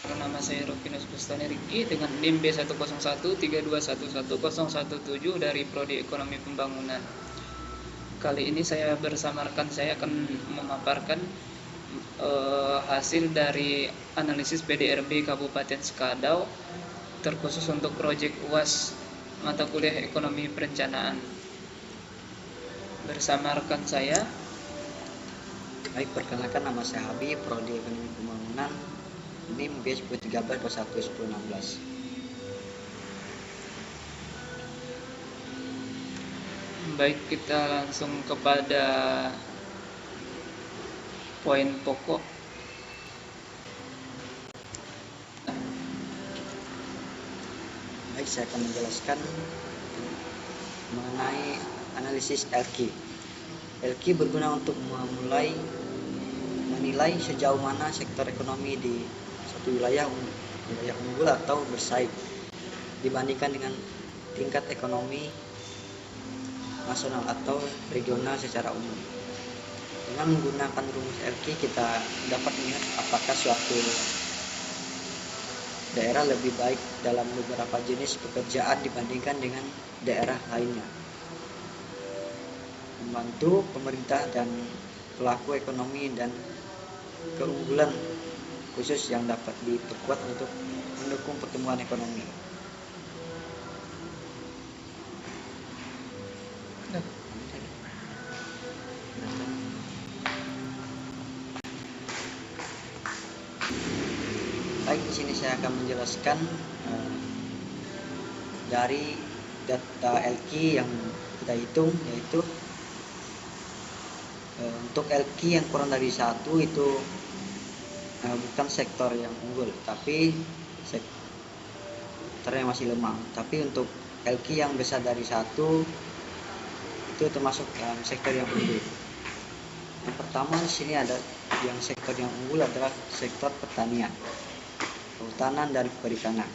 Nama saya Rufinus Bustani Riki dengan NIM B10132111017 dari Prodi Ekonomi Pembangunan. Kali ini saya bersama rekan saya akan memaparkan hasil dari analisis PDRB Kabupaten Sekadau terkhusus untuk proyek UAS mata kuliah Ekonomi Perencanaan. Bersama rekan saya. Baik, perkenalkan nama saya Habib, Prodi Ekonomi Pembangunan, NIM B1013211016. Baik, kita langsung kepada poin pokok. Baik, saya akan menjelaskan mengenai analisis LQ. LQ berguna untuk menilai sejauh mana sektor ekonomi di suatu wilayah unggul atau bersaing dibandingkan dengan tingkat ekonomi nasional atau regional secara umum. Dengan menggunakan rumus LQ, kita dapat melihat apakah suatu daerah lebih baik dalam beberapa jenis pekerjaan dibandingkan dengan daerah lainnya. Membantu pemerintah dan pelaku ekonomi dan keunggulan khusus yang dapat diperkuat untuk mendukung pertumbuhan ekonomi. Baik, di sini saya akan menjelaskan dari data LQ yang kita hitung, yaitu untuk LQ yang kurang dari 1 itu bukan sektor yang unggul, tapi sektor yang masih lemah. Tapi untuk LQ yang besar dari 1 itu termasuk sektor yang unggul. Yang pertama di sini ada yang sektor yang unggul adalah sektor pertanian, kehutanan dan perikanan.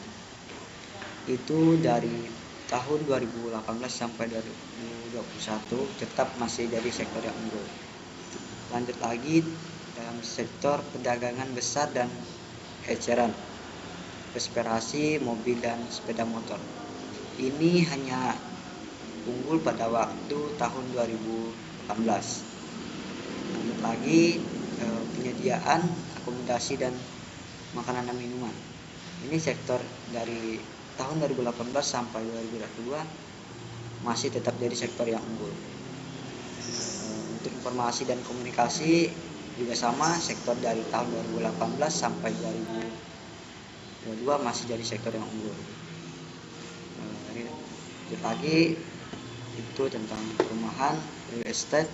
Itu dari tahun 2018 sampai 2021 tetap masih jadi sektor yang unggul. Lanjut lagi dalam sektor perdagangan besar dan eceran, perspirasi, mobil dan sepeda motor. Ini hanya unggul pada waktu tahun 2018. Lanjut lagi penyediaan akomodasi dan makanan dan minuman. Ini sektor dari tahun 2018 sampai 2022 masih tetap jadi sektor yang unggul. Untuk informasi dan komunikasi juga sama, sektor dari tahun 2018 sampai 2022 masih jadi sektor yang unggul. Lanjut lagi itu tentang perumahan, real estate,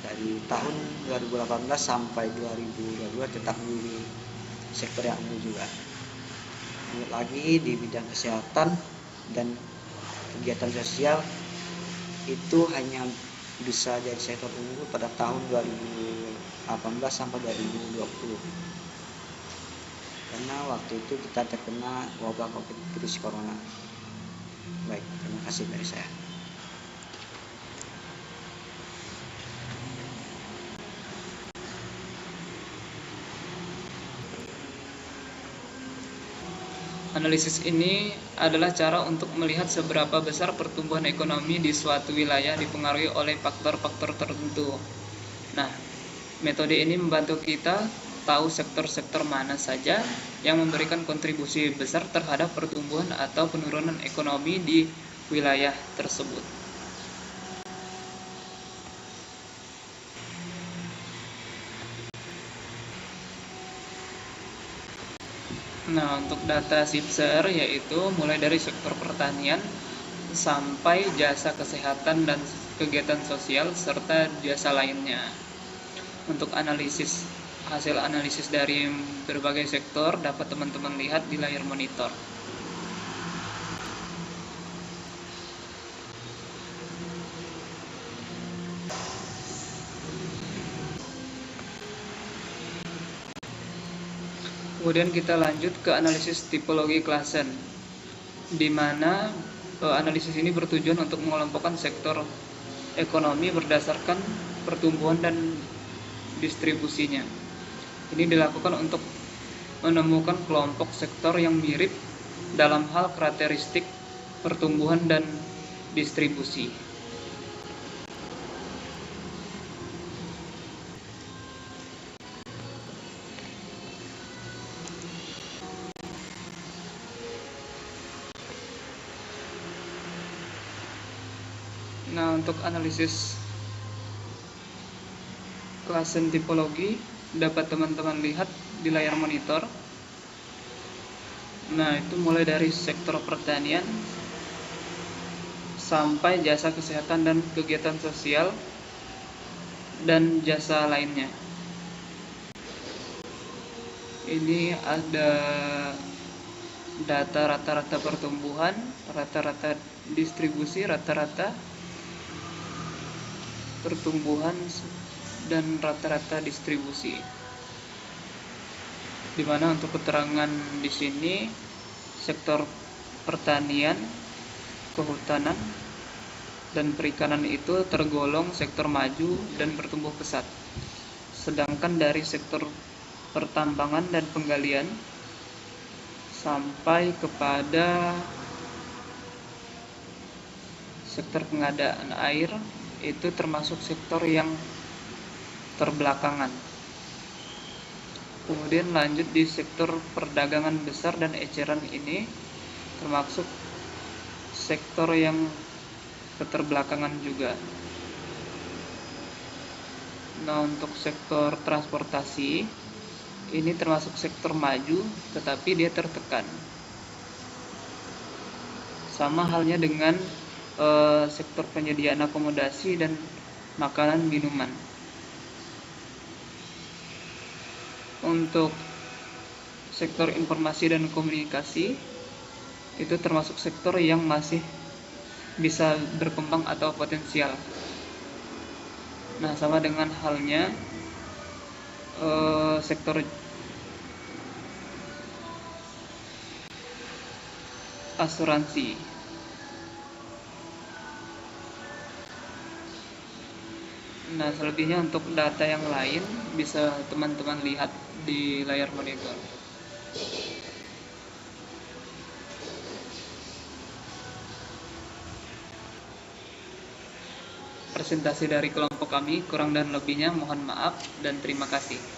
dari tahun 2018 sampai 2022 tetap menjadi sektor yang unggul juga. Lanjut lagi di bidang kesehatan dan kegiatan sosial, itu hanya bisa jadi sektor unggul pada tahun 2018 sampai 2020, karena waktu itu kita terkena wabah virus corona. Baik, terima kasih dari saya. Analisis ini adalah cara untuk melihat seberapa besar pertumbuhan ekonomi di suatu wilayah dipengaruhi oleh faktor-faktor tertentu. Nah, metode ini membantu kita tahu sektor-sektor mana saja yang memberikan kontribusi besar terhadap pertumbuhan atau penurunan ekonomi di wilayah tersebut. Nah, untuk data SIPSER yaitu mulai dari sektor pertanian sampai jasa kesehatan dan kegiatan sosial serta jasa lainnya. Untuk hasil analisis dari berbagai sektor dapat teman-teman lihat di layar monitor. Kemudian kita lanjut ke analisis tipologi klasen, di mana analisis ini bertujuan untuk mengelompokkan sektor ekonomi berdasarkan pertumbuhan dan distribusinya. Ini dilakukan untuk menemukan kelompok sektor yang mirip dalam hal karakteristik pertumbuhan dan distribusi. Nah, untuk analisis klasen tipologi dapat teman-teman lihat di layar monitor. Nah, itu mulai dari sektor pertanian sampai jasa kesehatan dan kegiatan sosial dan jasa lainnya. Ini ada data rata-rata pertumbuhan, rata-rata distribusi, rata-rata pertumbuhan, dan rata-rata distribusi. Dimana untuk keterangan di sini sektor pertanian, kehutanan, dan perikanan itu tergolong sektor maju dan bertumbuh pesat. Sedangkan dari sektor pertambangan dan penggalian sampai kepada sektor pengadaan air itu termasuk sektor yang terbelakangan. Kemudian lanjut di sektor perdagangan besar dan eceran, ini termasuk sektor yang keterbelakangan juga. Nah, untuk sektor transportasi ini termasuk sektor maju tetapi dia tertekan. Sama halnya dengan sektor penyediaan akomodasi dan makanan minuman. Untuk sektor informasi dan komunikasi itu termasuk sektor yang masih bisa berkembang atau potensial. Nah, sama dengan halnya sektor asuransi. Nah, selebihnya untuk data yang lain bisa teman-teman lihat di layar monitor. Presentasi dari kelompok kami kurang dan lebihnya mohon maaf dan terima kasih.